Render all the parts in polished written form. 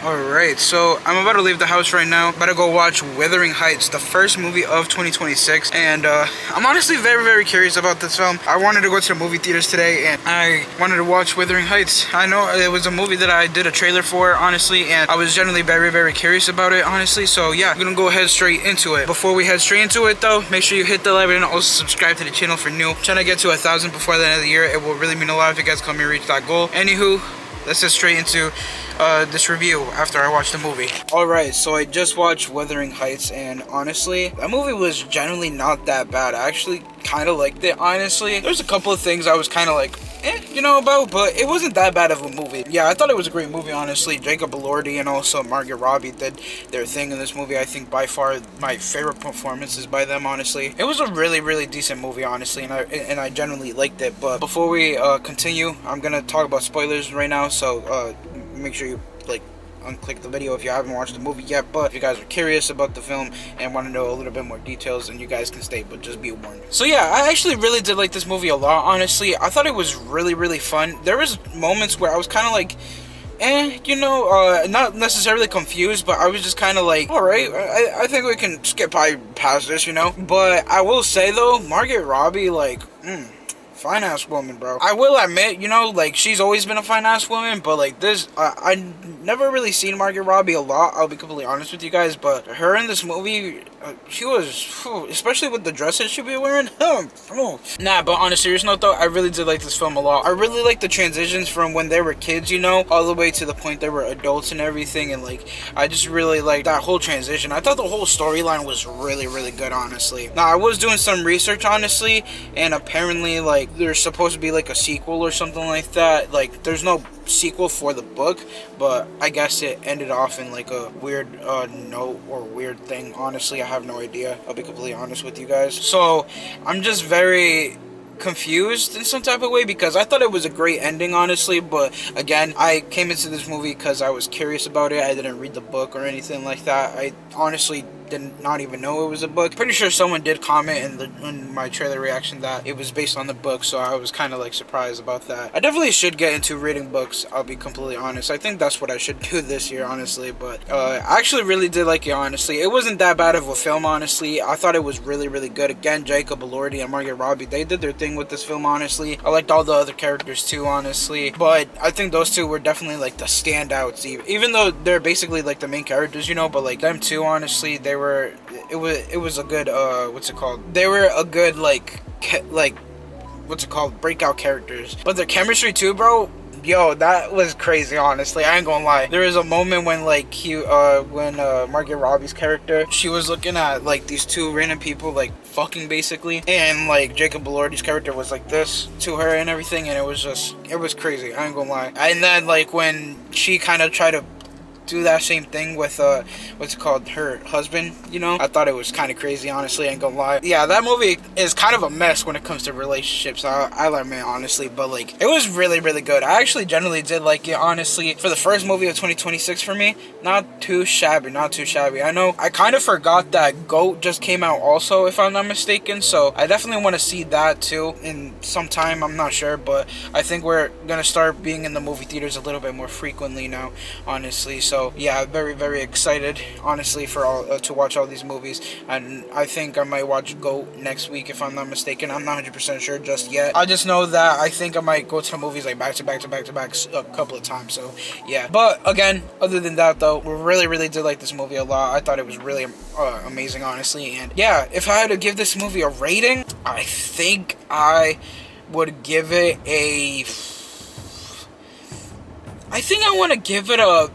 Alright, so I'm about to leave the house right now. About to go watch Wuthering Heights, the first movie of 2026. And I'm honestly very, very curious about this film. I wanted to go to the movie theaters today and I wanted to watch Wuthering Heights. I know it was a movie that I did a trailer for, honestly, and I was generally very, very curious about it, honestly. So yeah, I'm gonna go head straight into it. Before we head straight into it though, make sure you hit the like button and also subscribe to the channel for new. I'm trying to get to 1,000 before the end of the year. It will really mean a lot if you guys help me reach that goal. Anywho, let's get straight into this review after I watched the movie. Alright, so I just watched Wuthering Heights, and honestly, that movie was generally not that bad. I actually kind of liked it, honestly. There's a couple of things I was kind of like, about, but it wasn't that bad of a movie. Yeah, I thought it was a great movie, honestly. Jacob Elordi and also Margot Robbie did their thing in this movie. I think by far my favorite performances by them, honestly. It was a really, really decent movie, honestly, and I generally liked it. But before we continue, I'm gonna talk about spoilers right now, so make sure you unclick the video if you haven't watched the movie yet. But if you guys are curious about the film and want to know a little bit more details, then you guys can stay, but just be warned. So yeah, I actually really did like this movie a lot, honestly. I thought it was really, really fun. There was moments where I was kind of like, not necessarily confused, but I was just kind of like, alright, I think we can skip past this, But I will say though, Margot Robbie, fine ass woman, bro. I will admit, she's always been a fine ass woman, but like this, I never really seen Margot Robbie a lot. I'll be completely honest with you guys, but her in this movie, she was, especially with the dresses she be wearing. Nah, but on a serious note though, I really did like this film a lot. I really like the transitions from when they were kids, all the way to the point they were adults and everything, and I just really like that whole transition. I thought the whole storyline was really, really good, honestly. Now I was doing some research, honestly, and apparently there's supposed to be a sequel or something like that. There's no sequel for the book, but I guess it ended off in a weird note or weird thing. Honestly, I have no idea. I'll be completely honest with you guys. So I'm just very confused in some type of way because I thought it was a great ending, honestly, but again, I came into this movie because I was curious about it. I didn't read the book or anything like that. I honestly did not even know it was a book. Pretty sure someone did comment in my trailer reaction that it was based on the book, so I was kind of surprised about that. I definitely should get into reading books, I'll be completely honest. I think that's what I should do this year, honestly, but I actually really did like it, honestly. It wasn't that bad of a film, honestly. I thought it was really, really good. Again, Jacob Elordi and Margot Robbie, they did their thing with this film, honestly. I liked all the other characters too, honestly, but I think those two were definitely the standouts, even though they're basically the main characters, but them two, honestly, it was a good what's it called, they were a good breakout characters. But their chemistry too, bro, yo, that was crazy, honestly. I ain't gonna lie. There was a moment when when Margot Robbie's character, she was looking at these two random people fucking basically, and Jacob Elordi's character was this to her and everything, and it was crazy. I ain't gonna lie. And then when she kind of tried to do that same thing with what's it called, her husband, I thought it was kind of crazy, honestly. I ain't gonna lie. Yeah, that movie is kind of a mess when it comes to relationships, I'll admit, honestly, but it was really, really good. I actually generally did like it, honestly. For the first movie of 2026 for me, not too shabby. I know I kind of forgot that GOAT just came out also, if I'm not mistaken, so I definitely want to see that too in some time. I'm not sure, but I think we're gonna start being in the movie theaters a little bit more frequently now, honestly. So yeah, very, very excited, honestly, for to watch all these movies, and I think I might watch GOAT next week, if I'm not mistaken. I'm not 100% sure just yet. I just know that I think I might go to the movies back to back a couple of times. So yeah, but again, other than that though, we really, really did like this movie a lot. I thought it was really amazing, honestly. And yeah, if I had to give this movie a rating, I think I would give it a, I think I want to give it a,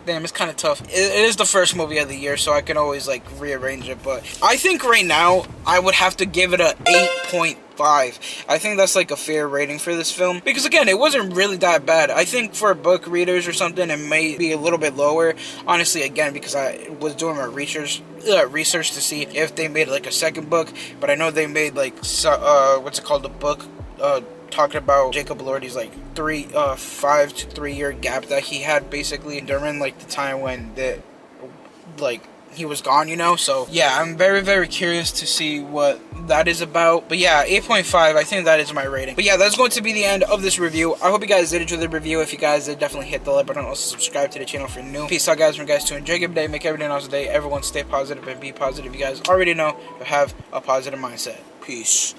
damn, it's kind of tough. It is the first movie of the year, so I can always rearrange it, but I think right now I would have to give it a 8.5. I think that's a fair rating for this film, because again, it wasn't really that bad. I think for book readers or something, it may be a little bit lower, honestly, again, because I was doing my research to see if they made a second book, but I know they made what's it called, the book talking about Jacob Elordi's 5 to 3 year gap that he had basically during the time when he was gone, So yeah, I'm very, very curious to see what that is about. But yeah, 8.5, I think that is my rating. But yeah, that's going to be the end of this review. I hope you guys did enjoy the review. If you guys did, definitely hit the like button. Also subscribe to the channel if you're new. Peace out, guys. From guys to enjoy your day, make every day an awesome day. Everyone stay positive and be positive. You guys already know to have a positive mindset. Peace.